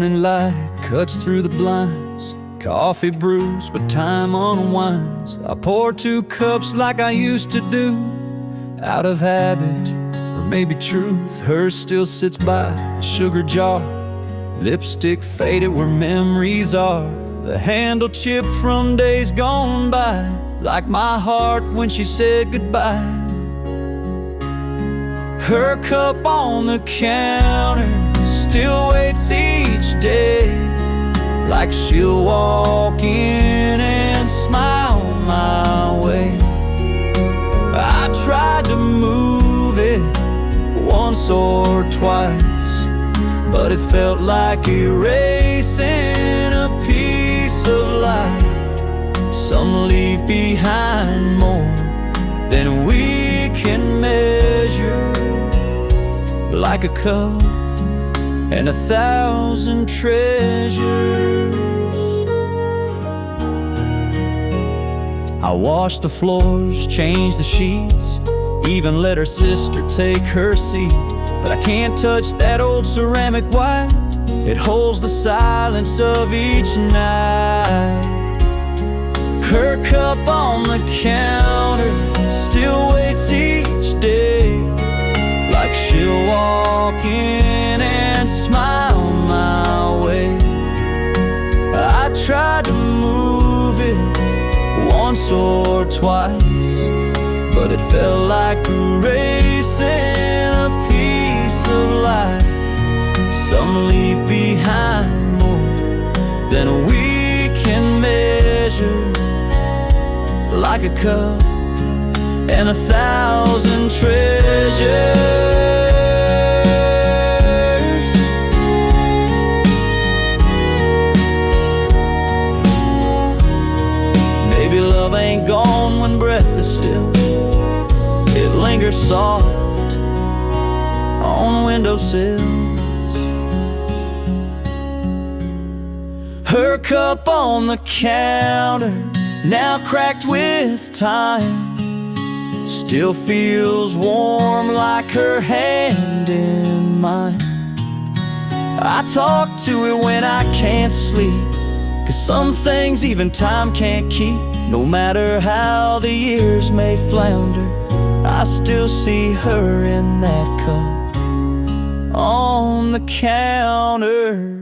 morning light cuts through the blinds. Coffee brews, but time unwinds. I pour 2 cups like I used to do, out of habit, or maybe truth. Hers still sits by the sugar jar, lipstick faded where memories are. The handle chipped from days gone by, like my heart when she said goodbye. Her cup on the counter still waits each day, like she'll walk in and smile my way. I tried to move it once or twice, but it felt like erasing a piece of life. Some leave behind more than we can measure, like a cup and 1,000 treasures. I washed the floors, changed the sheets, even let her sister take her seat. But I can't touch that old ceramic white, it holds the silence of each night. Her cup on the counter still waits each day, like she'll walk in and smile my way. I tried to move it once or twice, but it felt like erasing a piece of life. Some leave behind more than we can measure, like a cup and 1,000 treasures. Maybe love ain't gone when breath is still, it lingers soft on windowsills. Her cup on the counter, now cracked with time, still feels warm like her hand in mine. I talk to it when I can't sleep, 'cause some things even time can't keep. No matter how the years may flounder, I still see her in that cup on the counter.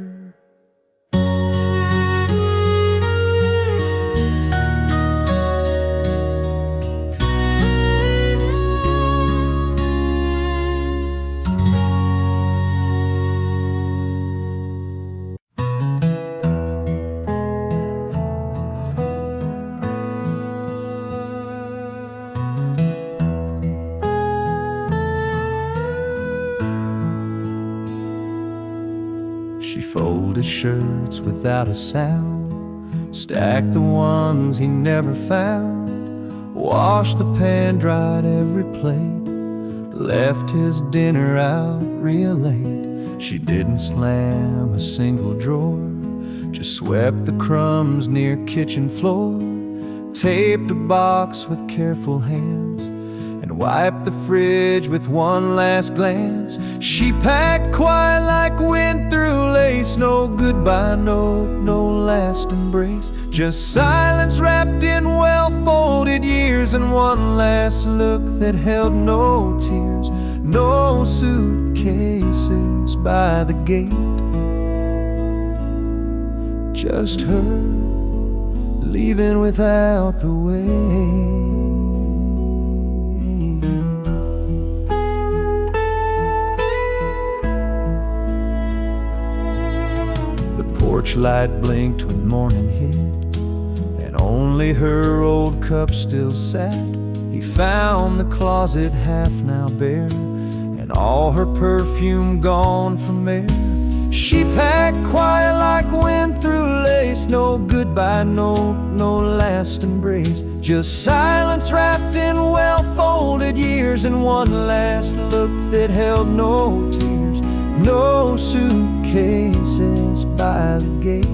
She folded shirts without a sound, stacked the ones he never found, washed the pan, dried every plate, left his dinner out real late. She didn't slam a single drawer, just swept the crumbs near kitchen floor, taped a box with careful hands, and wiped the fridge with one last glance. She packed quiet like wind through lace, no goodbye note, no last embrace, just silence wrapped in well-folded years, and one last look that held no tears. No suitcases by the gate, just her leaving without the way. Porch light blinked when morning hit, and only her old cup still sat. He found the closet half now bare, and all her perfume gone from air. She packed quiet like wind through lace, no goodbye note, no last embrace, just silence wrapped in well-folded years, and one last look that held no tears. No suitcases by the gate,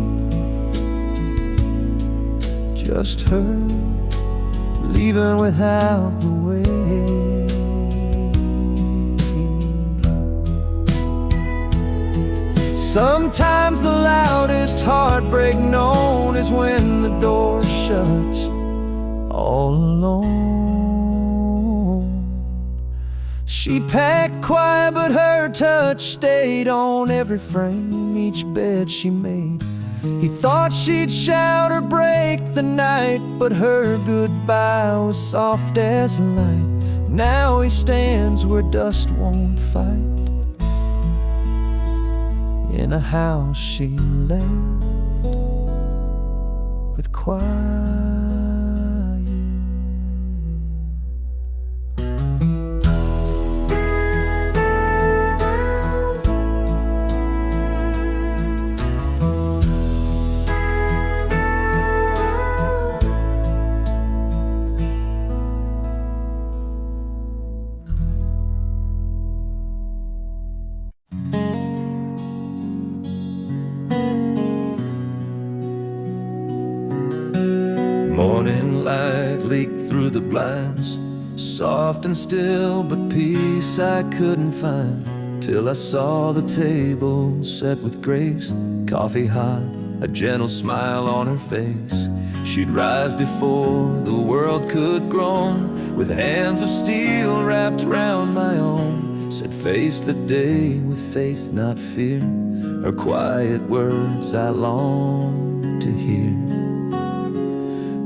just her leaving without the way. Sometimes the loudest heartbreak known is when the door shuts all alone. She packed quiet, but her touch stayed on every frame, each bed she made. He thought she'd shout or break the night, but her goodbye was soft as light. Now he stands where dust won't fight, in a house she left with quiet. Morning light leaked through the blinds, soft and still, but peace I couldn't find, till I saw the table set with grace, coffee hot, a gentle smile on her face. She'd rise before the world could groan, with hands of steel wrapped round my own. Said face the day with faith, not fear, her quiet words I longed to hear.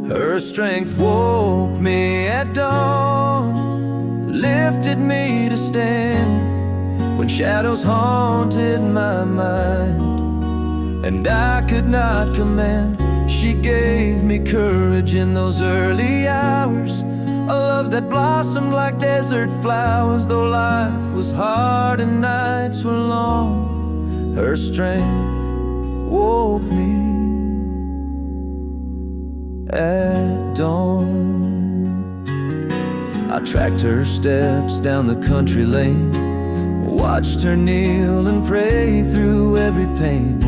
Her strength woke me at dawn, lifted me to stand when shadows haunted my mind and I could not command. She gave me courage in those early hours, a love that blossomed like desert flowers. Though life was hard and nights were long, her strength woke me at dawn. I tracked her steps down the country lane, watched her kneel and pray through every pain.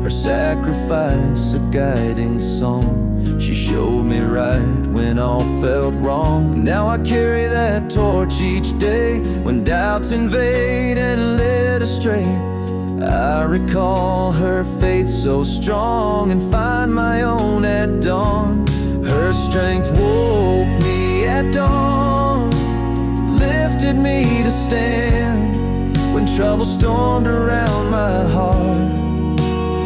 Her sacrifice a guiding song, she showed me right when all felt wrong. Now I carry that torch each day when doubts invade and led astray. I recall her faith so strong and find my own at dawn. Her strength woke me at dawn, lifted me to stand when trouble stormed around my heart.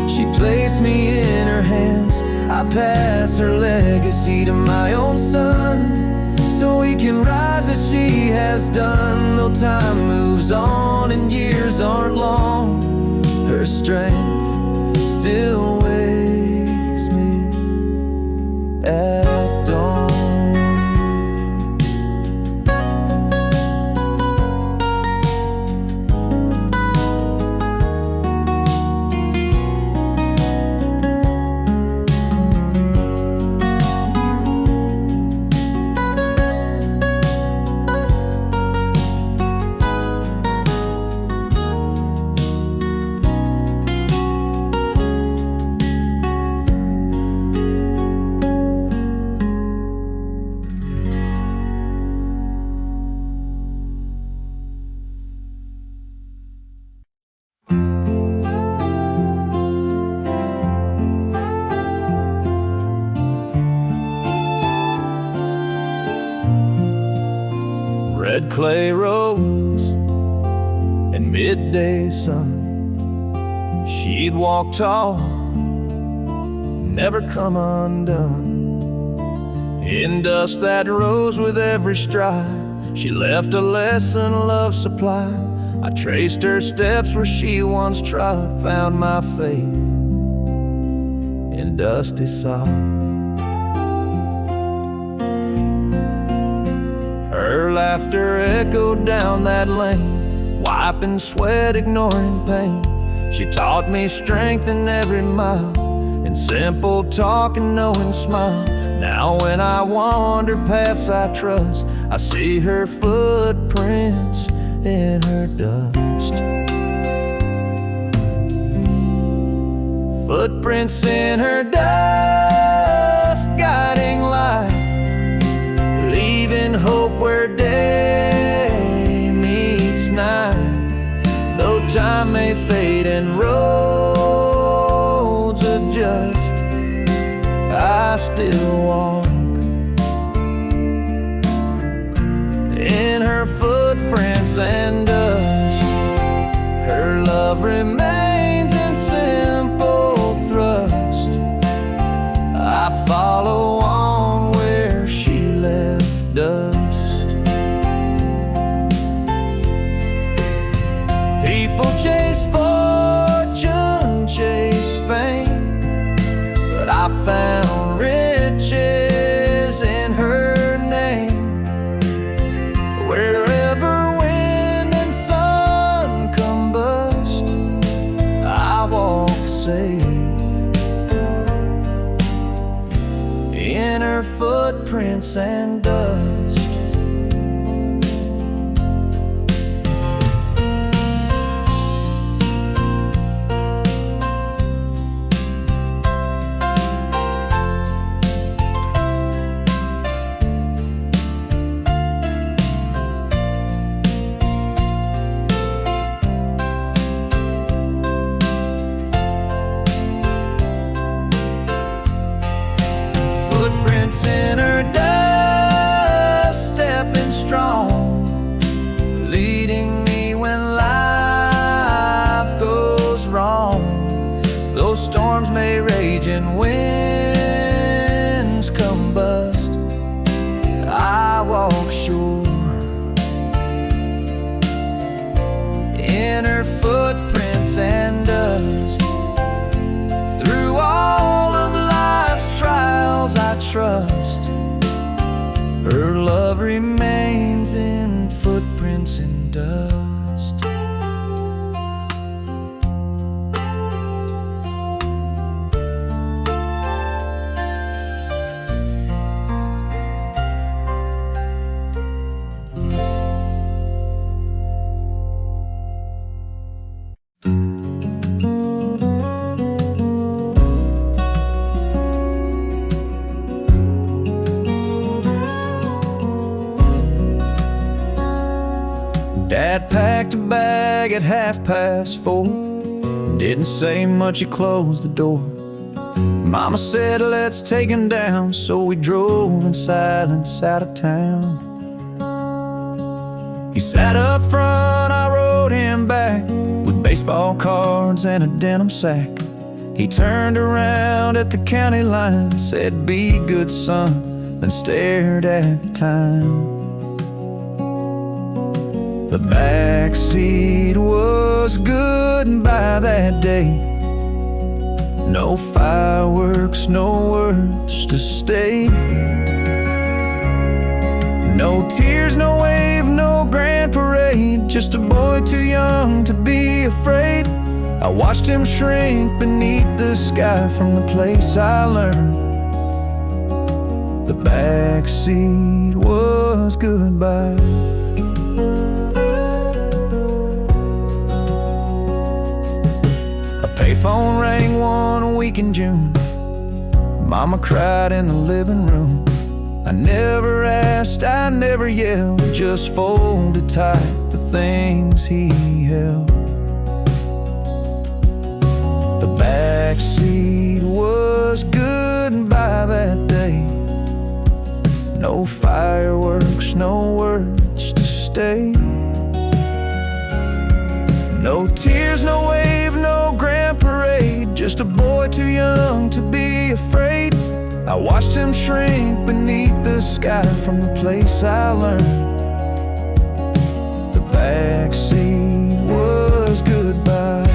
She placed me in her hands, I pass her legacy to my own son, so he can rise as she has done. Though time moves on and years aren't long, her strength still wakes me at dawn. Red clay roads and midday sun, she'd walk tall, never come undone. In dust that rose with every stride, she left a lesson love supplied. I traced her steps where she once trod, found my faith in dusty sod. Her laughter echoed down that lane, wiping sweat, ignoring pain. She taught me strength in every mile, in simple talk and knowing smile. Now when I wander paths I trust, I see her footprints in her dust. Footprints in her dust, guiding light, leaving hope where day meets night. Though time may fade and roll still walk in her footprints and dust. Her love remains in simple thrust. I follow on where she left dust. People chase fortune, chase fame, but I found riches in her name. Wherever wind and sun combust, I walk safe in her footprints and dust. Footprints in her dust, stepping strong, leading me when life goes wrong. Though storms may rage and winds combust, I walk sure in her footprints and dust. Through all of life's trials I trust, her love remains in footprints and dust. Dad packed a bag at 4:30. Didn't say much, he closed the door. Mama said, let's take him down, so we drove in silence out of town. He sat up front, I rode him back, with baseball cards and a denim sack. He turned around at the county line, said, be good, son, then stared at time. The back seat was good by that day. No fireworks, no words to stay. No tears, no wave, no grand parade. Just a boy too young to be afraid. I watched him shrink beneath the sky from the place I learned. The back seat was goodbye. Payphone rang one week in June. Mama cried in the living room. I never asked, I never yelled, just folded tight the things he held. The back seat was good by that day. No fireworks, no words to stay. No tears, no wave, no grand parade. Just a boy too young to be afraid. I watched him shrink beneath the sky from the place I learned. The back seat was goodbye.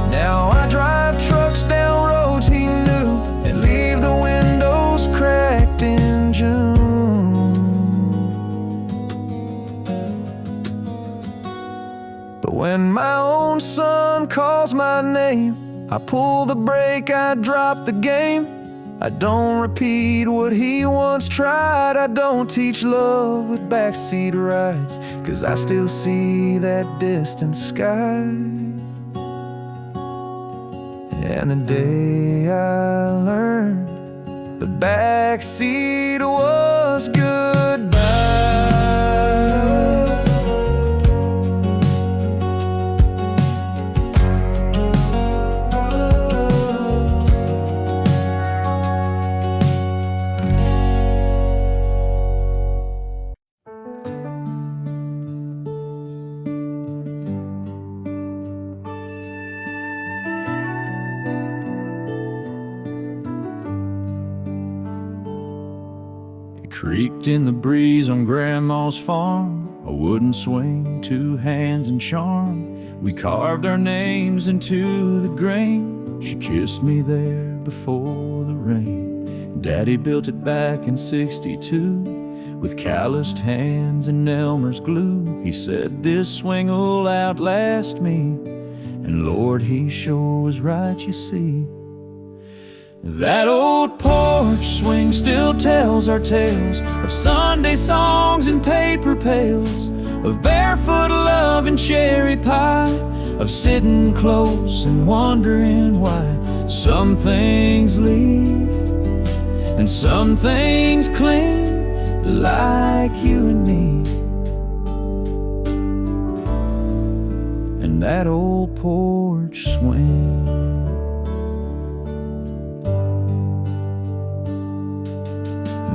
Now I drive trucks down roads he knew and leave the windows cracked in June. When my own son calls my name, I pull the brake, I drop the game. I don't repeat what he once tried. I don't teach love with backseat rides, 'cause I still see that distant sky. And the day I learned the backseat was goodbye. Creaked in the breeze on Grandma's farm, a wooden swing, two hands and charm. We carved our names into the grain. She kissed me there before the rain. Daddy built it back in '62 with calloused hands and Elmer's glue. He said, this swing will outlast me. And Lord, he sure was right, you see. That old porch swing still tells our tales of Sunday songs and paper pails, of barefoot love and cherry pie, of sitting close and wondering why some things leave and some things cling, like you and me. And that old porch swing.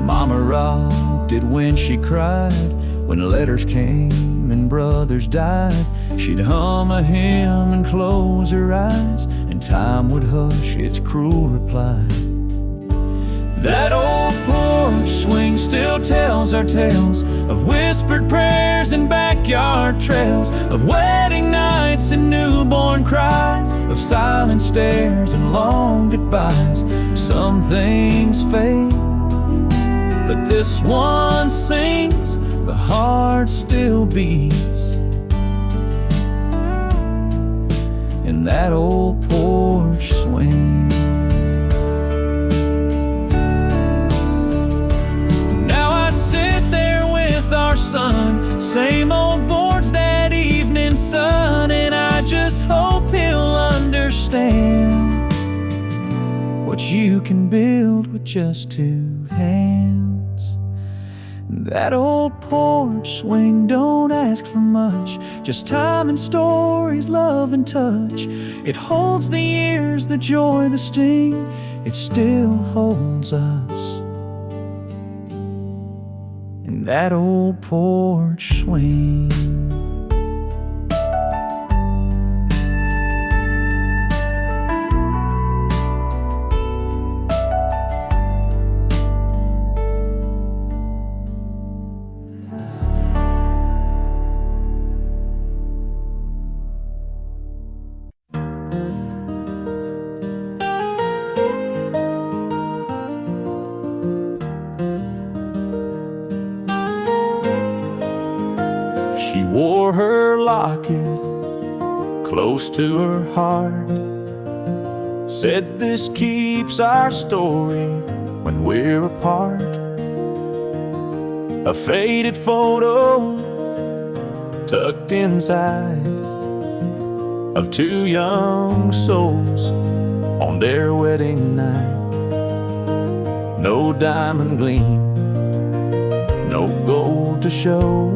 Mama rocked it when she cried, when letters came and brothers died. She'd hum a hymn and close her eyes, and time would hush its cruel reply. That old porch swing still tells our tales of whispered prayers and backyard trails, of wedding nights and newborn cries, of silent stares and long goodbyes. Some things fade, but this one sings, the heart still beats. In that old porch swing. Now I sit there with our son, same old boards, that evening sun, and I just hope he'll understand what you can build with just two hands. That old porch swing don't ask for much, just time and stories, love and touch. It holds the years, the joy, the sting. It still holds us in that old porch swing. She wore her locket close to her heart, said this keeps our story when we're apart. A faded photo tucked inside of two young souls on their wedding night. No diamond gleam, no gold to show,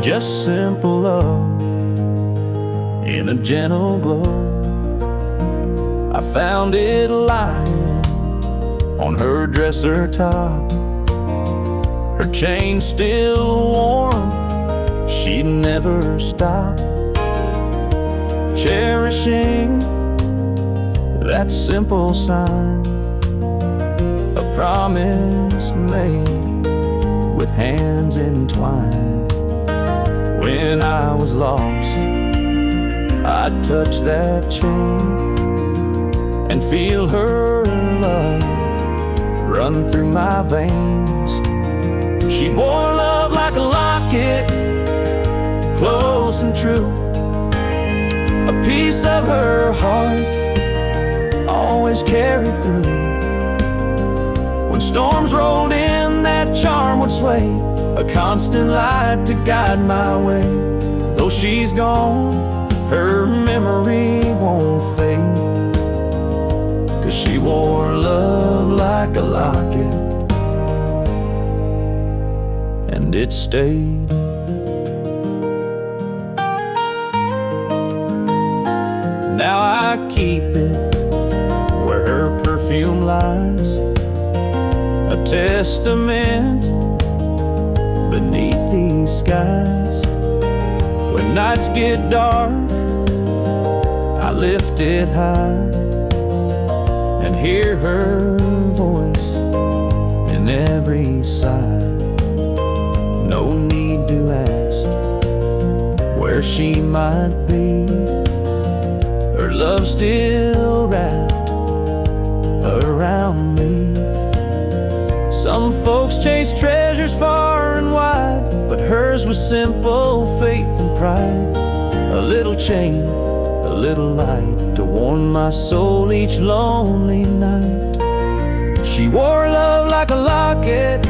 just simple love in a gentle glow. I found it lying on her dresser top, her chain still warm, she'd never stop cherishing that simple sign, a promise made with hands entwined. When I was lost, I'd touch that chain and feel her love run through my veins. She wore love like a locket, close and true, a piece of her heart always carried through. When storms rolled in, that charm would sway, a constant light to guide my way. Though she's gone, her memory won't fade, 'cause she wore love like a locket, and it stayed. Now I keep it where her perfume lies, a testament beneath these skies. When nights get dark, I lift it high and hear her voice in in every side. No need to ask where she might be. Her love still wrapped around me. Some folks chase treasures far and wide, but hers was simple faith and pride. A little chain, a little light to warm my soul each lonely night. She wore love like a locket,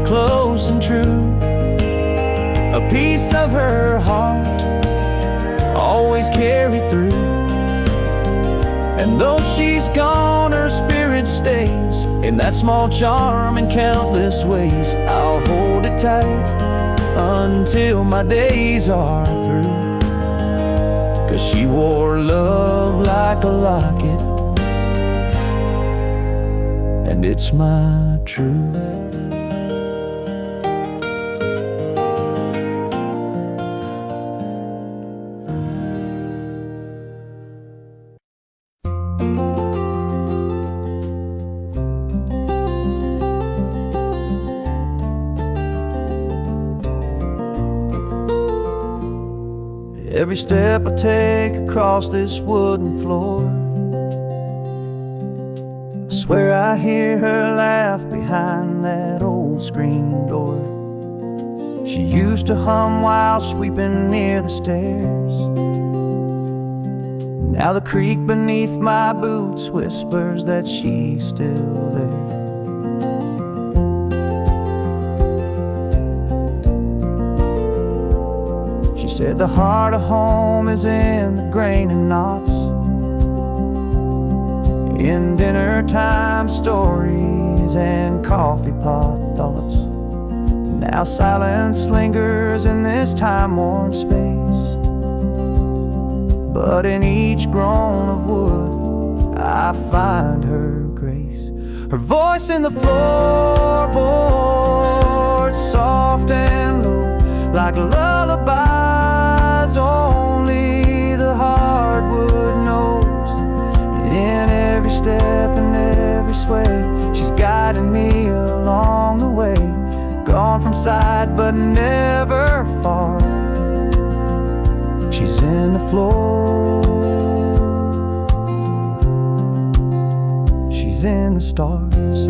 close and true. A piece of her heart always carried through. And though she's gone, her spirit stays in that small charm in countless ways. I'll hold it tight until my days are through, 'cause she wore love like a locket, and it's my truth. Every step I take across this wooden floor, I swear I hear her laugh behind that old screen door. She used to hum while sweeping near the stairs. Now the creak beneath my boots whispers that she's still there. She said the heart of home is in the grain and knots, in dinner time stories and coffee pot thoughts. Now silence lingers in this time-worn space, but in each groan of wood I find her grace. Her voice in the floorboards, soft and low, like lullabies only the hardwood knows. In every step and every sway, she's guiding me along the way. Gone from sight but never far. She's in the floor, she's in the stars.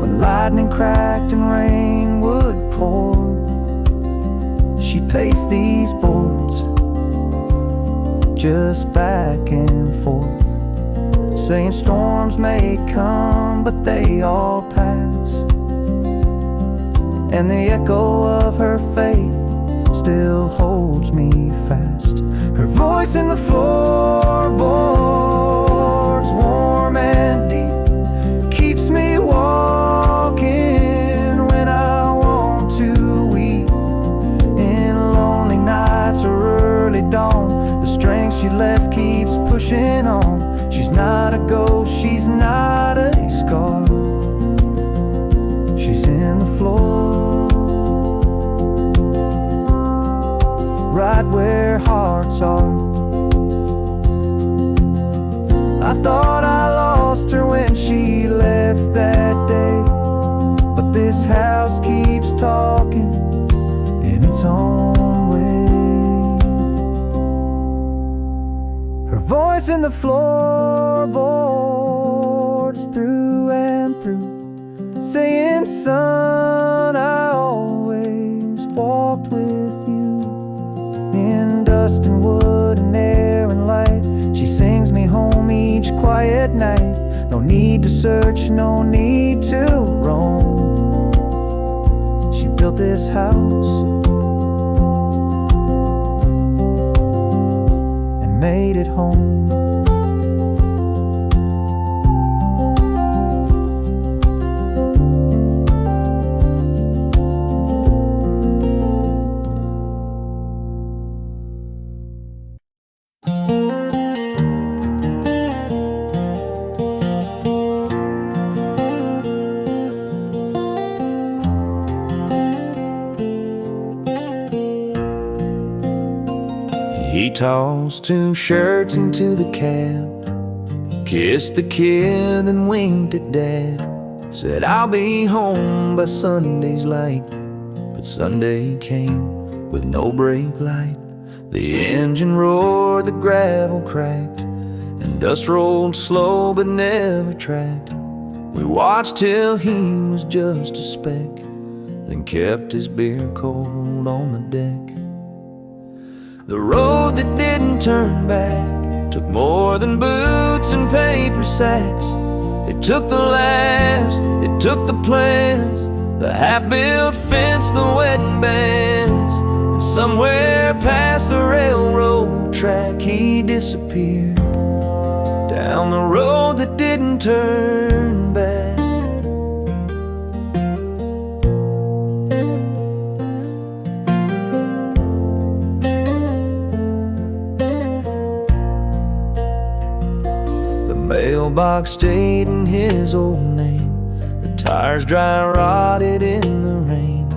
When lightning cracked and rain would pour, she'd pace these boards just back and forth, saying storms may come but they all pass. And the echo of her faith still holds me fast. Her voice in the floorboards, warm and deep, keeps me walking when I want to weep. In lonely nights or early dawn, the strength she left keeps pushing on. She's not a ghost, she's not a scar. She's in the floor, right where hearts are. I thought I lost her when she left that day, but this house keeps talking in its own way. Her voice in the floorboards, through and through, saying, son, I always walked with you. In dust and wood and air and light, she sings me home each quiet night. No need to search, no need to roam. She built this house and made it home. He tossed 2 shirts into the cab kissed the kid, then winked at Dad. Said I'll be home by Sunday's light. But Sunday came with no brake light. The engine roared, the gravel cracked, and dust rolled slow but never tracked. We watched till he was just a speck, then kept his beer cold on the deck. The road that didn't turn back took more than boots and paper sacks. It took the laughs, it took the plans, the half-built fence, the wedding bands. And somewhere past the railroad track he disappeared, down the road that didn't turn back. The mailbox stayed in his old name, the tires dry rotted in the rain.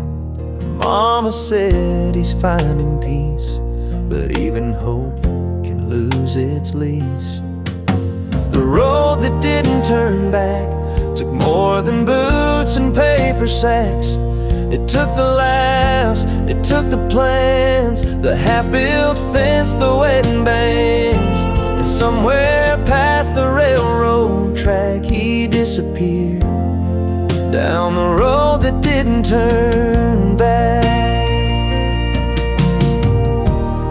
Mama said he's finding peace, but even hope can lose its lease. The road that didn't turn back took more than boots and paper sacks. It took the laughs, it took the plans, the half-built fence, the wedding bands. And somewhere past the railroad track he disappeared, down the road that didn't turn back.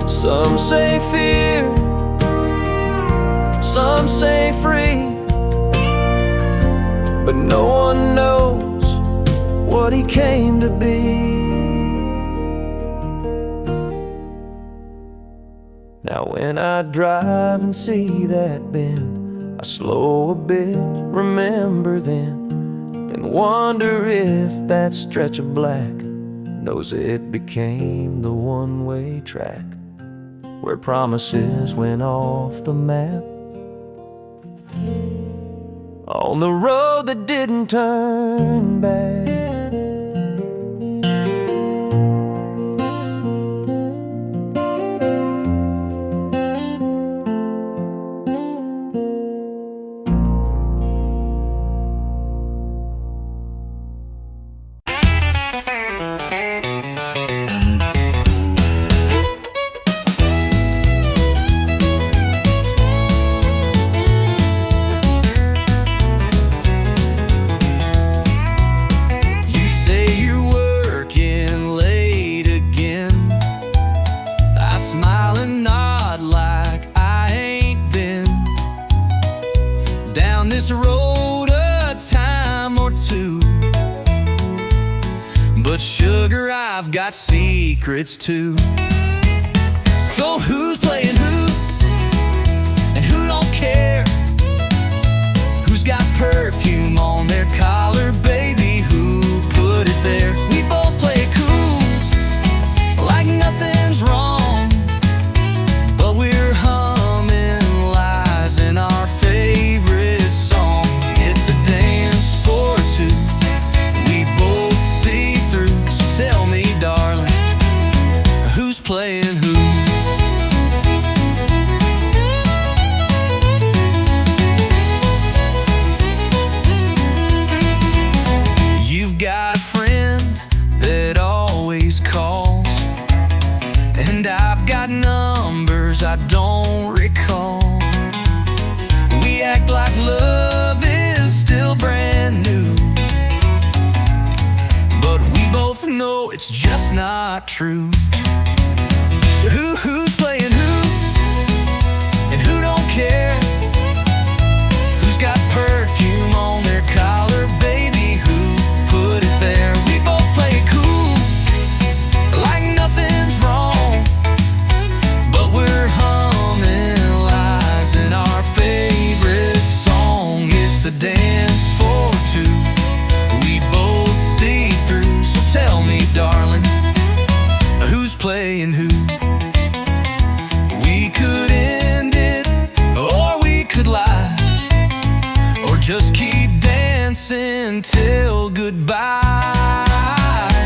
Some say fear, some say free, but no one knows what he came to be. Now when I drive and see that bend, I slow a bit, remember then, and wonder if that stretch of black knows it became the one-way track, where promises went off the map, on the road that didn't turn back. This road a time or two, but sugar, I've got secrets too. So who's playing who, and who don't care? Who's got perfume on their collar, baby? Who put it there? We both play it cool, like nothing's wrong, but we're humming lies in our favorite. Playing who? You've got a friend that always calls, and I've got numbers I don't recall. We act like love is still brand new, but we both know it's just not true. Who's playing who, and who don't care? Who's got perfume on their collar, baby? Who put it there? We both play it cool, like nothing's wrong, but we're humming lies in our favorite song. It's a dance for two, we both see through. So tell me, darling, who's playing who? We could end it, or we could lie, or just keep dancing till goodbye.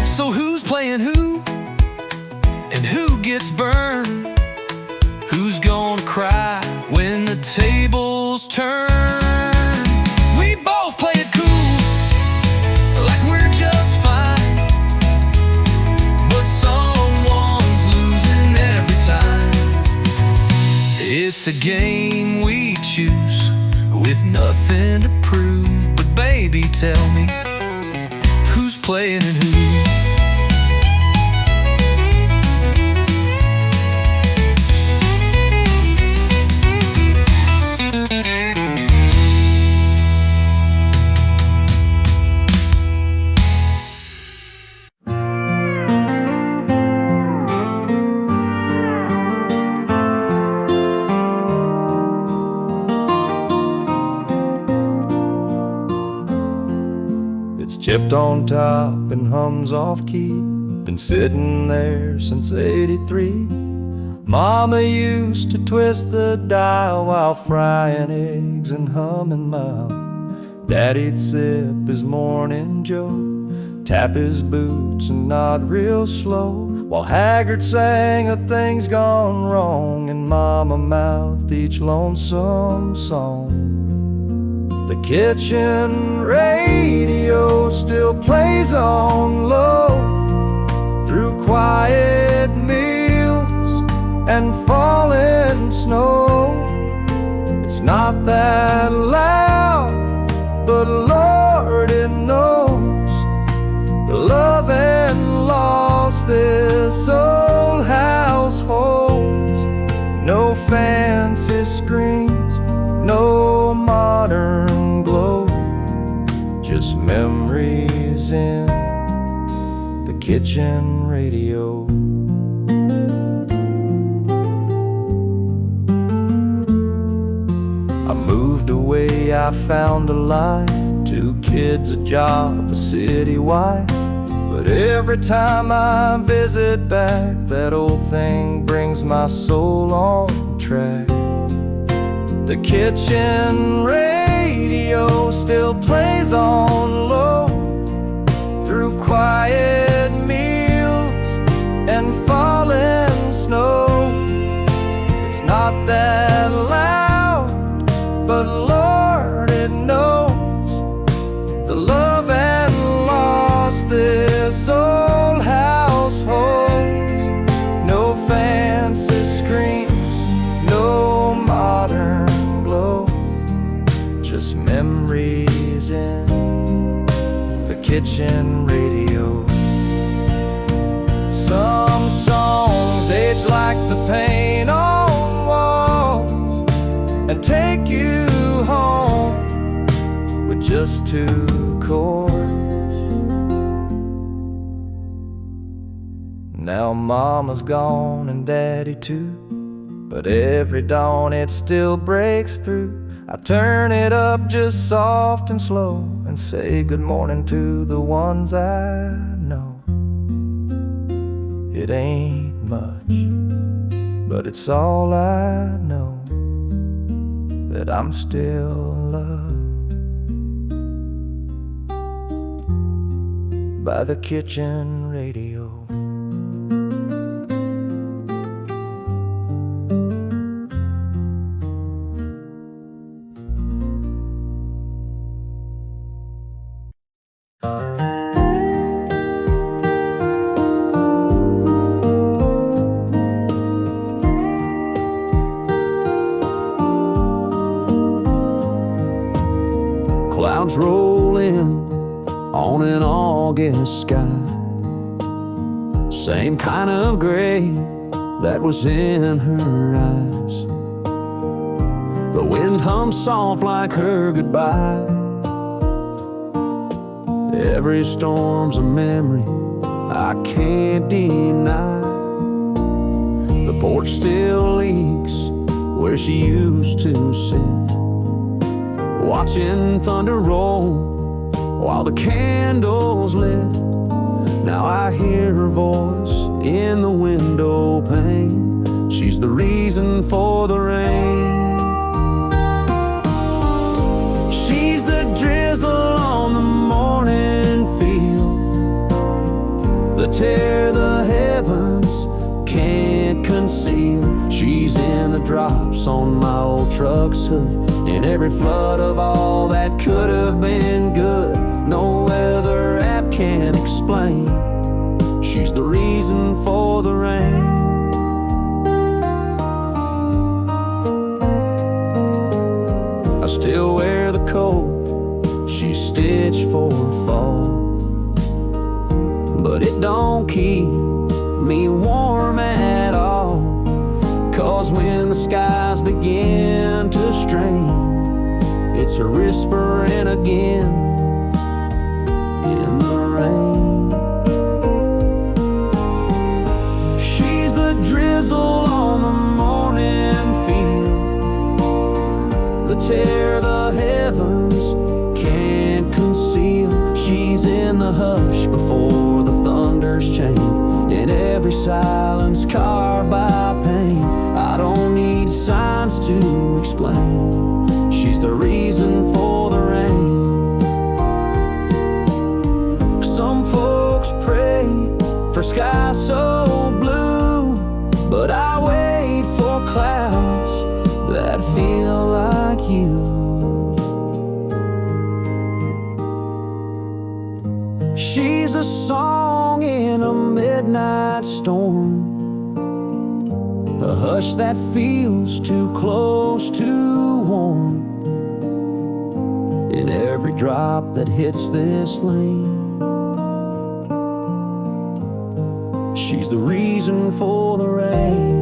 So who's playing who, and who gets burned? Who's gonna cry when the tables turn? a game we choose with nothing to prove. But baby, tell me, who's playing and who? It's chipped on top and hums off key. Been sitting there since '83. Mama used to twist the dial while frying eggs and humming mild. Daddy'd sip his morning joe, tap his boots and nod real slow, while Haggard sang of things gone wrong and Mama mouthed each lonesome song. The kitchen radio still plays on low through quiet meals and falling snow. It's not that loud, but Lord, it knows the love and loss this old house holds. No fancy screens, no modern glow, just memories in the kitchen radio. I moved away, I found a life, 2 kids, a job, a city wife. But every time I visit back, that old thing brings my soul on track. The kitchen radio still plays on low through quiet meals and falling snow. It's not that loud, but Lord, it knows the love and loss this old house holds. No fancy screens, no modern glow, just memories in the kitchen radio. Some songs age like the paint on walls and take you home with just 2 chords. Now Mama's gone and Daddy too, but every dawn it still breaks through. I turn it up just soft and slow and say good morning to the ones I know. It ain't much, but it's all I know, that I'm still loved by the kitchen radio. Clouds roll in on an August sky, same kind of gray that was in her eyes. The wind hums soft like her goodbye. Every storm's a memory I can't deny. The porch still leaks where she used to sit, watching thunder roll while the candles lit. Now I hear her voice in the window pane. She's the reason for the rain. She's the drizzle on the morning field, the tear the heavens can't conceal. She's in the drops on my old truck's hood, in every flood of all that could have been good. No weather app can explain. She's the reason for the rain. 'cause when the skies begin to strain, it's her whispering again in the rain. She's the drizzle on the morning field, the tear the heavens can't conceal. She's in the hush before the thunder's chain, in every silence carved by pain. I don't need signs to explain. She's the reason for the rain. Some folks pray for skies so blue, but I wait for clouds that feel like you. She's a song in a midnight storm, a hush that feels too close to warm, in every drop that hits this lane. She's the reason for the rain.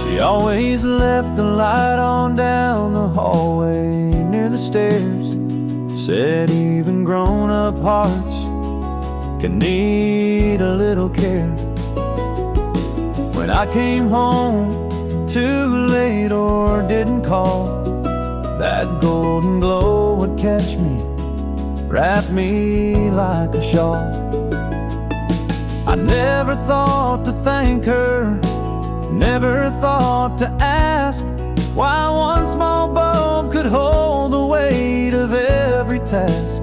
She always left the light on down the hallway near the stairs. Said even grown-up hearts can need a little care. When I came home too late or didn't call, that golden glow would catch me, wrap me like a shawl. I never thought to thank her, never thought to ask why one small bulb could hold the weight of every task.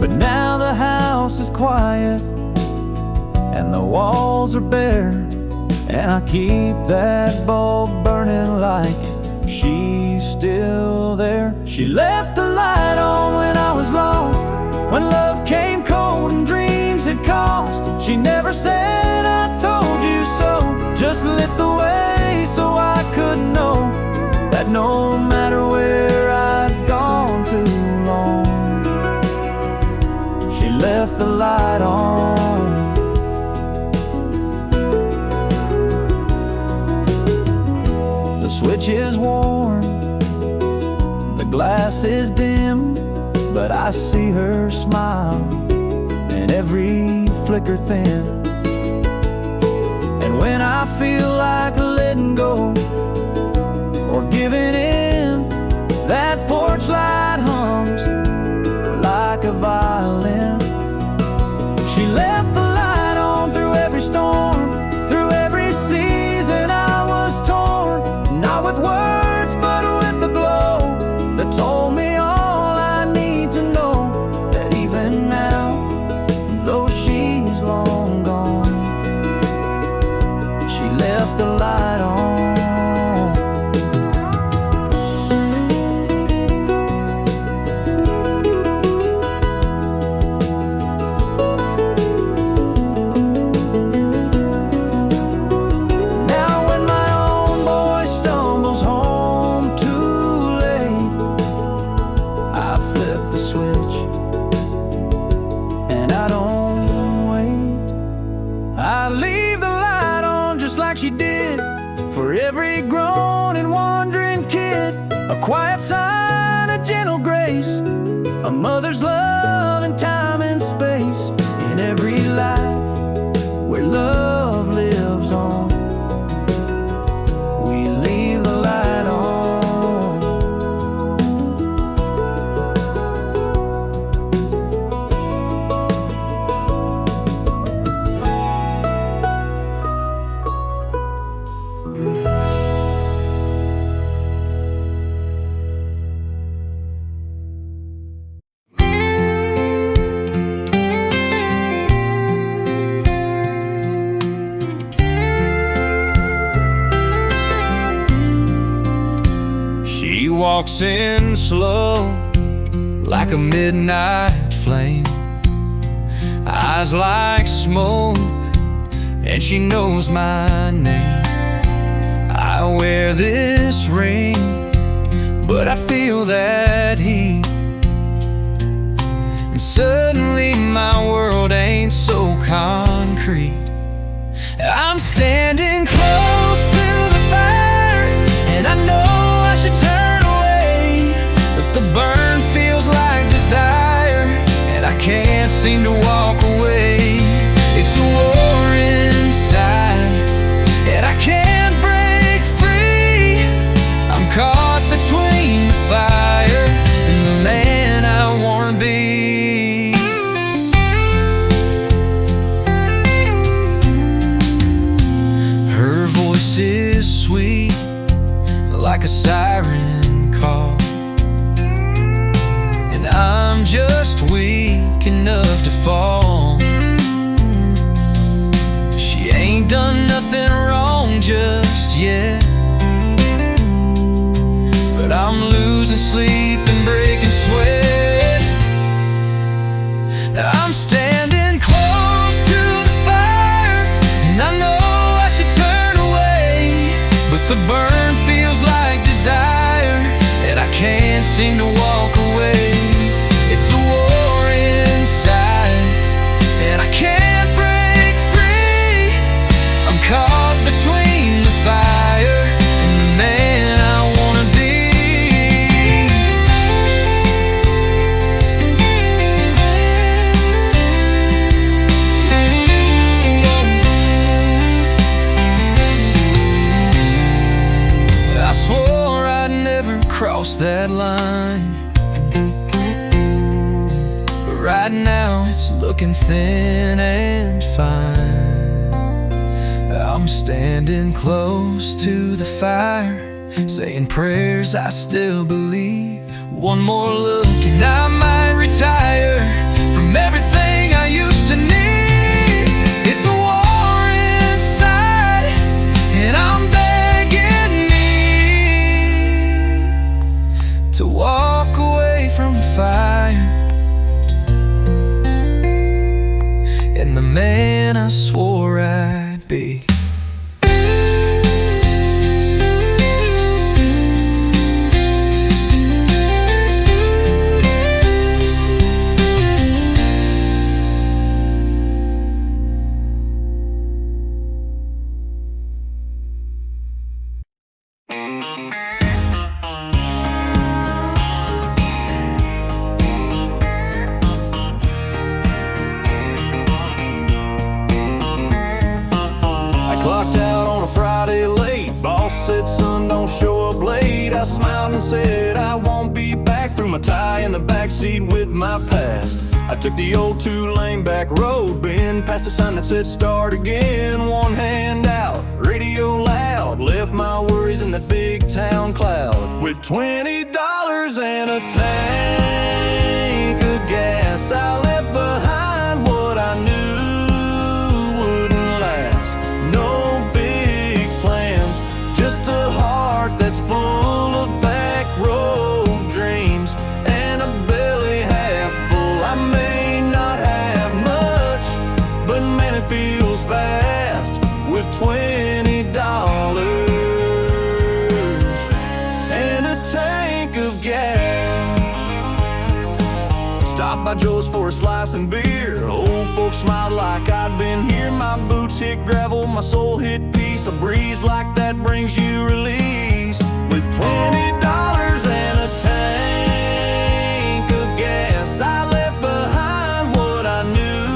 But now the house is quiet and the walls are bare, and I keep that bulb burning like she's still there. She left the light on when I was lost, when love came cold and dreams had cost. She never said I told you so, just lit the way so I could know that no matter where I'd gone too long, she left the light on. The switch is worn, the glass is dim, but I see her smile in every flicker thin. And when I feel like letting go or giving in, that porch light hums like a violin. She left the light on through every storm, through every season I was torn, not with words but with the glow that told me all I need to know, that even now, though she's long gone, she left the light on. She did for every grown and wandering kid, a quiet sign, a gentle grace, a mother's love in time and space, in every life where love lives on. We leave the light on. walks in slow, like a midnight flame, eyes like smoke, and she knows my name. I wear this ring, but I feel that heat, and suddenly my world ain't so concrete. I'm standing close to the fire, and I know I should turn away, but the burn feels like desire, and I can't seem to walk away. It's a war inside, and I can't break free. I'm caught between the fire and the man I wanna be. Her voice is sweet, like a siren call, and I'm just weak enough to fall. She ain't done nothing wrong just yet, but I'm losing sleep and breaking sweat. I'm standing close to the fire, and I know I should turn away, but the burn feels like desire, and I can't seem to walk away. It's a war inside, and I can't break free. I'm caught between the fire and the man I wanna be. I swore I'd never cross that line, but right now it's looking thin and fine. I'm standing close to the fire, saying prayers I still believe. One more look and I might retire from everything I used to need. It's a war inside, and I'm begging me to walk away from the fire and the man I swore I'd be. Clocked out on a Friday late. Boss said, son, don't show up late. I smiled and said I won't be back. Threw my tie in the backseat with my past. I took the old two-lane back road bend, past a sign that said start again. One hand out, radio loud, left my worries in that big town cloud. With $20 and a tank of gas, I left behind what I knew wouldn't last. No big plans, just a heart that's full of back road dreams and a belly half full. I may not have much, but man, it feels fast with $20 and a tank of gas. Stopped by Joe's for a slice and beer. Old folks smiled like I'd been here. My boots hit gravel, my soul hit peace. A breeze like that brings you release. With $20 and a tank of gas, I left behind what I knew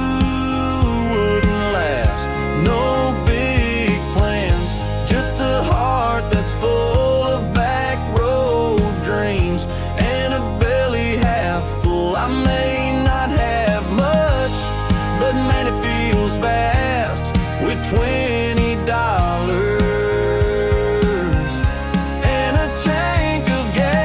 wouldn't last. No big plans, just a heart that's full of back road dreams and a belly half full. I may not have much, but man, it feels fast with $20 and a tank of gas.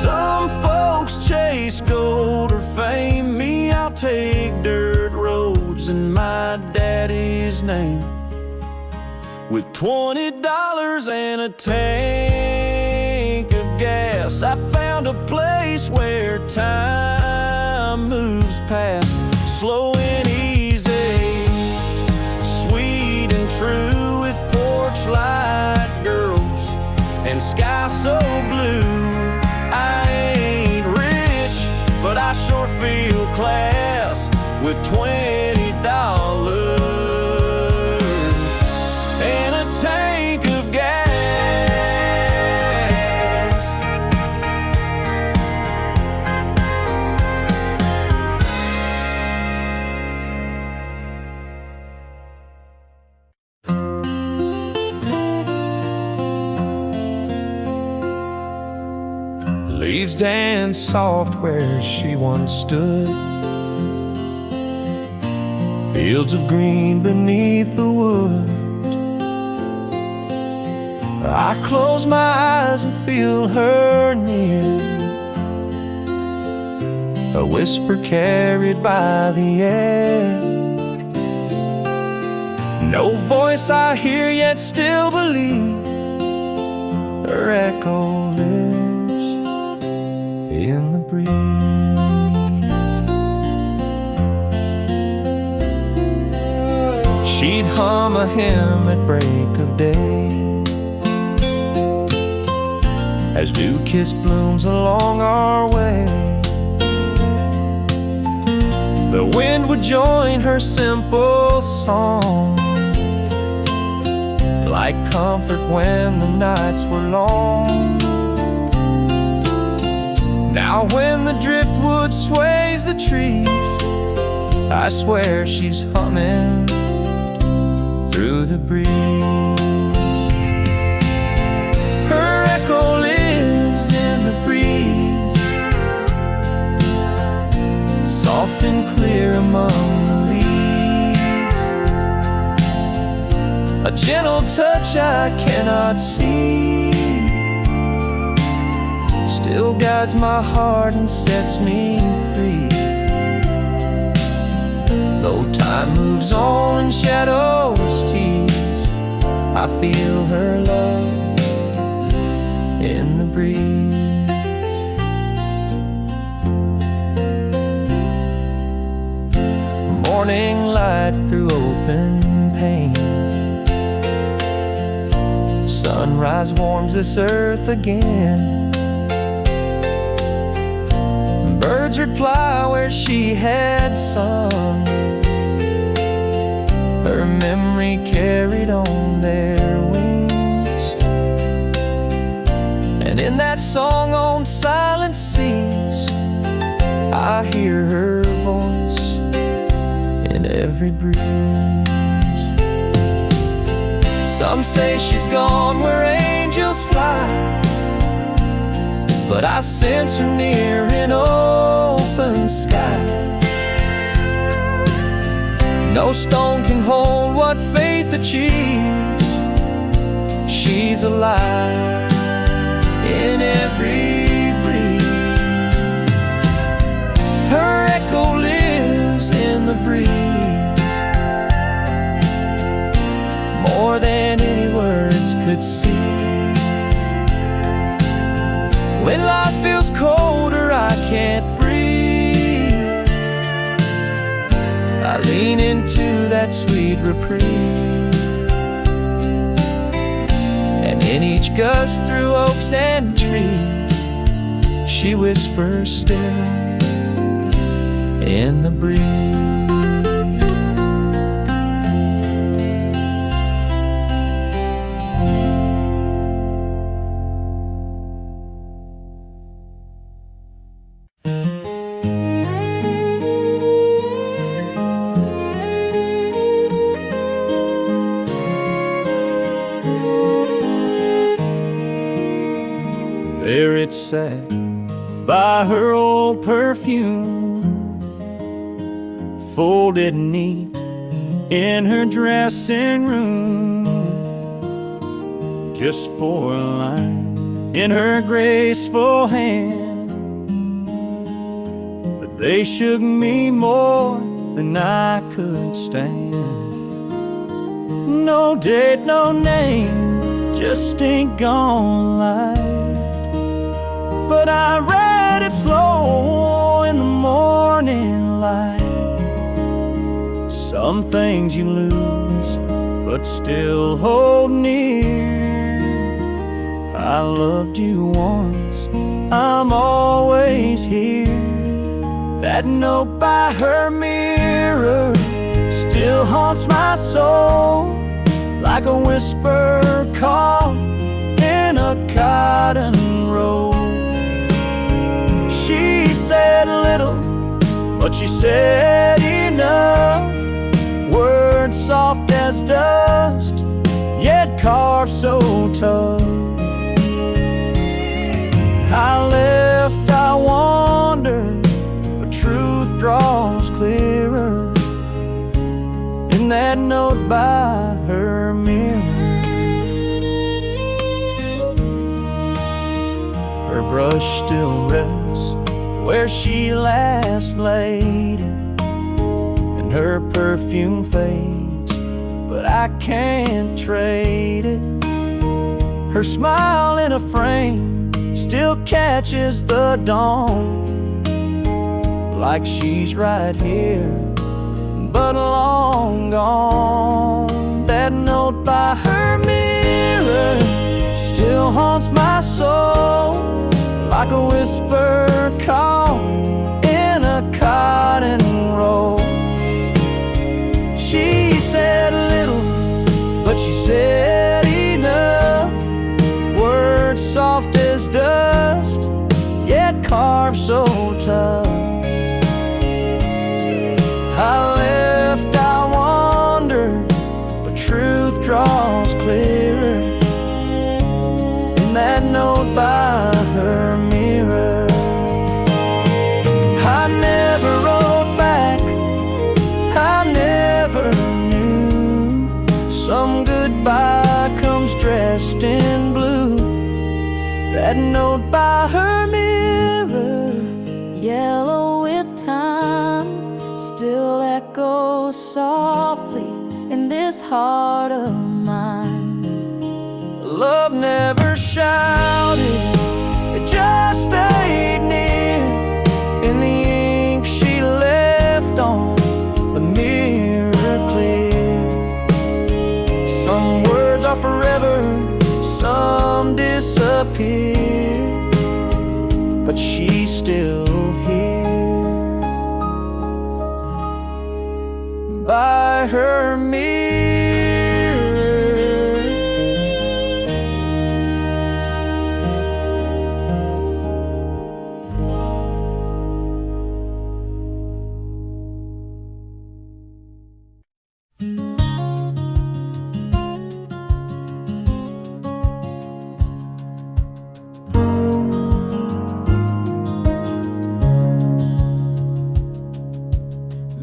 Some folks chase gold or fame. Me, I'll take dirt his name. With $20 and a tank of gas, I found a place where time moves past. Slow and easy, sweet and true, with porch light girls and sky so blue. I ain't rich, but I sure feel class with $20 and a tank of gas. Leaves dance soft where she once stood, fields of green beneath the wood. I close my eyes and feel her near, a whisper carried by the air. No voice I hear, yet still believe her echo lives in the breeze. She'd hum a hymn at break of day as dew-kissed blooms along our way. The wind would join her simple song, like comfort when the nights were long. Now when the driftwood sways the trees, I swear she's humming through the breeze. Her echo lives in the breeze, soft and clear among the leaves. A gentle touch I cannot see still guides my heart and sets me free. Though time moves on and shadows tease, I feel her love in the breeze. Morning light through open pane, sunrise warms this earth again. Birds reply where she had sung, her memory carried on their wings. And in that song on silent seas, I hear her voice in every breeze. Some say she's gone where angels fly, but I sense her near in open sky. No stone can hold what faith achieves. She's alive in every breeze. Her echo lives in the breeze, more than any words could seize. When life feels colder, I can't breathe, I lean into that sweet reprieve. And in each gust through oaks and trees, she whispers still in the breeze. There it sat by her old perfume, folded neat in her dressing room, just for a line in her graceful hand. But they shook me more than I could stand. No date, no name, just ain't gone light. But I read it slow in the morning light. Some things you lose, but still hold near. I loved you once, I'm always here. That note by her mirror still haunts my soul, like a whisper caught in a cotton roll. She said little, but she said enough. Words soft as dust, yet carved so tough. I left, I wandered, but truth draws clearer in that note by her mirror. Her brush still rests where she last laid it, and her perfume fades, but I can't trade it. Her smile in a frame still catches the dawn, like she's right here, but long gone. That note by her mirror still haunts my soul, like a whisper caught in a cotton roll. She said little, but she said enough. Words soft as dust, yet carved so tough. I left, I wandered, but truth draws clearer in that note by her mirror. I never wrote back, I never knew. Some goodbye comes dressed in blue. That note by her mirror, yellow with time, still echoes softly in this heart of mine. love never shouted, it just stayed near. In the ink she left on the mirror clear. Some words are forever, some disappear, but she's still here by her mirror.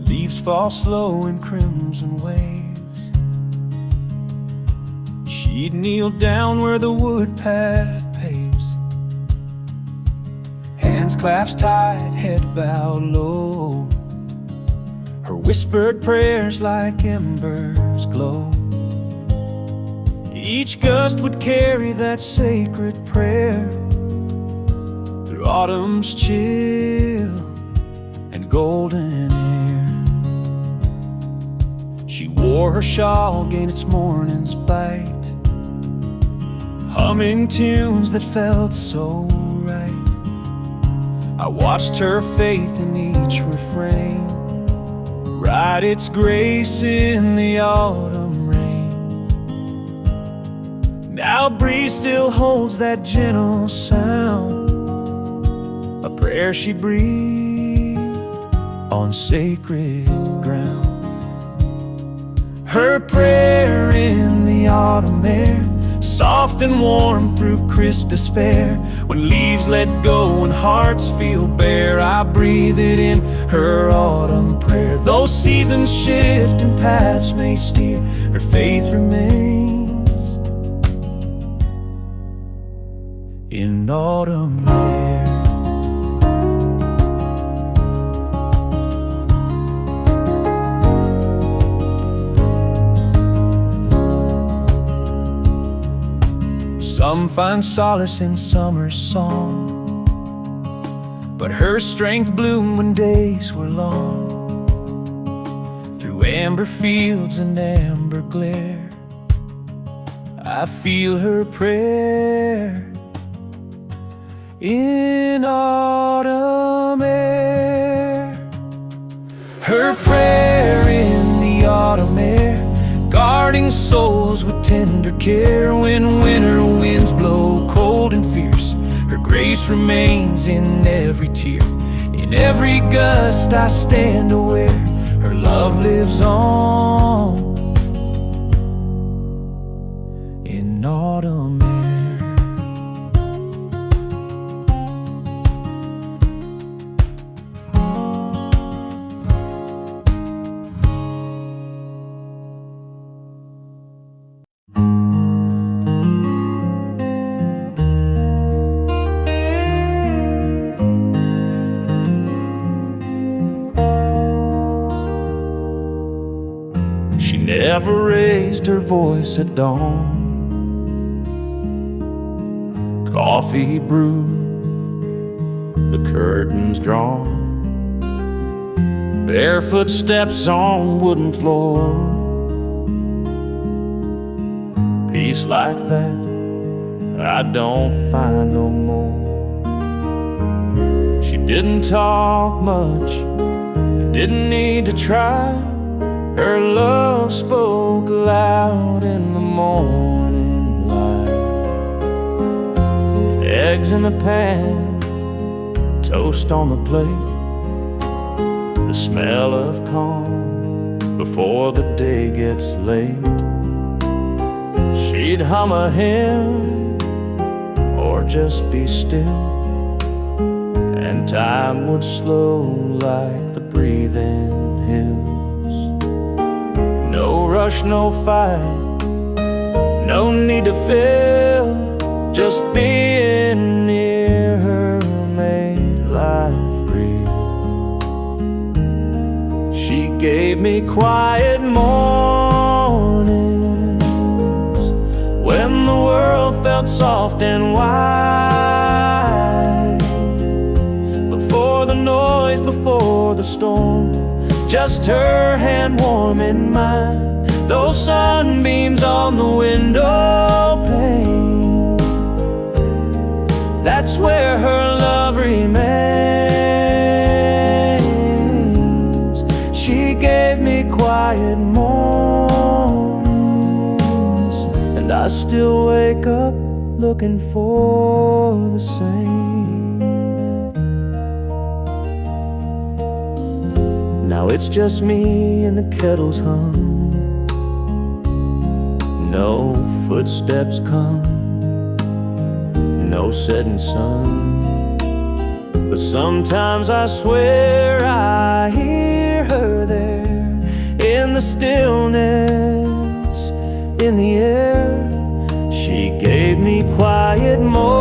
Leaves fall slow in crimson waves. She'd kneel down where the wood path paves, hands clasped tight, head bowed low. Her whispered prayers like embers glow. Each gust would carry that sacred prayer through autumn's chill and golden air. She wore her shawl, gained its morning's bite, humming tunes that felt so right. I watched her faith in each refrain write its grace in the autumn rain. Now a breeze still holds that gentle sound, a prayer she breathed on sacred ground. Her prayer in the autumn air, soft and warm through crisp despair. When leaves let go and hearts feel bare, I breathe it in, her autumn prayer. Though seasons shift and paths may steer, her faith remains in autumn air. Some find solace in summer's song, but her strength bloomed when days were long. Through amber fields and amber glare, I feel her prayer. In autumn air, her prayer in the autumn air, guarding souls with tender care. When winter winds blow cold and fierce, her grace remains in every tear. In every gust I stand aware, her love lives on. In autumn air. She never raised her voice at dawn. Coffee brewed, the curtains drawn, barefoot steps on wooden floor. Peace like that I don't find no more. She didn't talk much, didn't need to try. Her love spoke loud in the morning light. Eggs in the pan, toast on the plate, the smell of calm before the day gets late. She'd hum a hymn or just be still, and time would slow like the breathing hills. No rush, no fight, no need to fill. Just being near her made life real. She gave me quiet mornings when the world felt soft and wide. Before the noise, before the storm, just her hand warm in mine. Those sunbeams on the window pane, that's where her love remains. She gave me quiet mornings, and I still wake up looking for the same. Now it's just me and the kettle's hum. No footsteps come, no setting sun. But sometimes I swear I hear her there, in the stillness, in the air. She gave me quiet mornings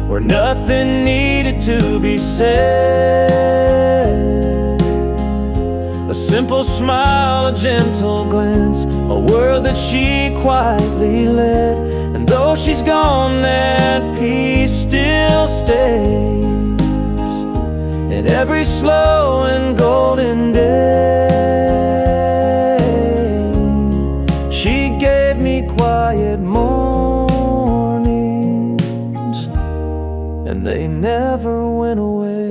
where nothing needed to be said. A simple smile, a gentle glance, a word that she quietly led. And though she's gone, that peace still stays in every slow and golden day. She gave me quiet mornings, and they never went away.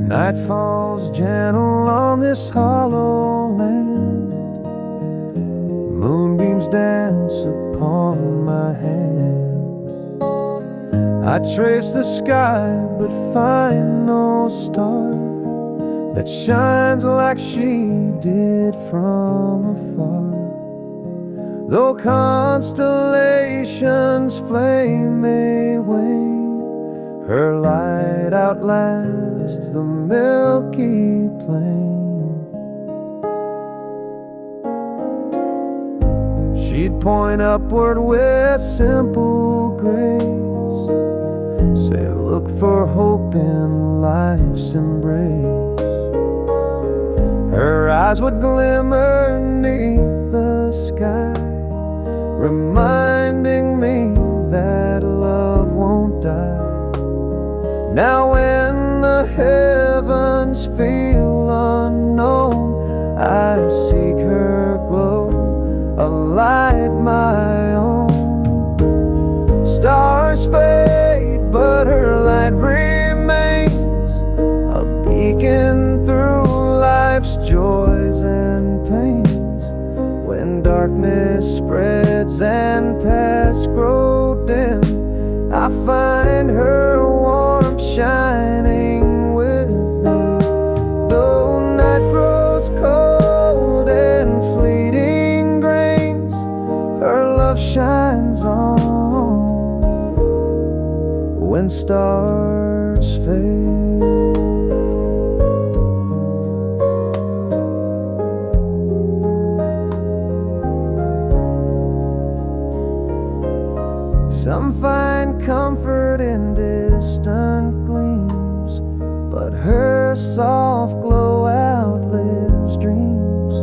Night falls gentle on this hollow land. Moonbeams dance upon my hand. I trace the sky but find no star that shines like she did from afar. Though constellations' flame may wane, Her light outlasts the milky plain. She'd point upward with simple grace, say, look for hope in life's embrace. Her eyes would glimmer 'neath the sky, reminding me that love won't die. Now when the heavens feel unknown, I seek her glow, a light my own. Stars fade, but her light remains, a beacon through life's joys and pains. When darkness spreads and paths grow dim, I find her warmth shining within. Though night grows cold and fleeting grains, her love shines on when stars fade. Some find comfort in distant gleams, but her soft glow outlives dreams.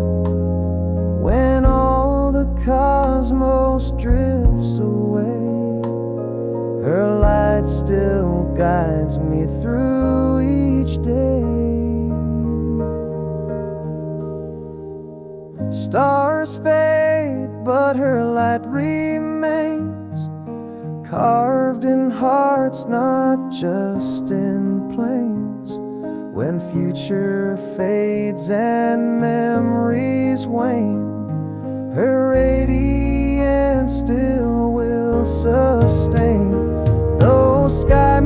When all the cosmos drifts away, her light still guides me through each day. Stars fade, but her light remains, carved in hearts, not just in plains. When future fades and memories wane, her radiance still will sustain. Though sky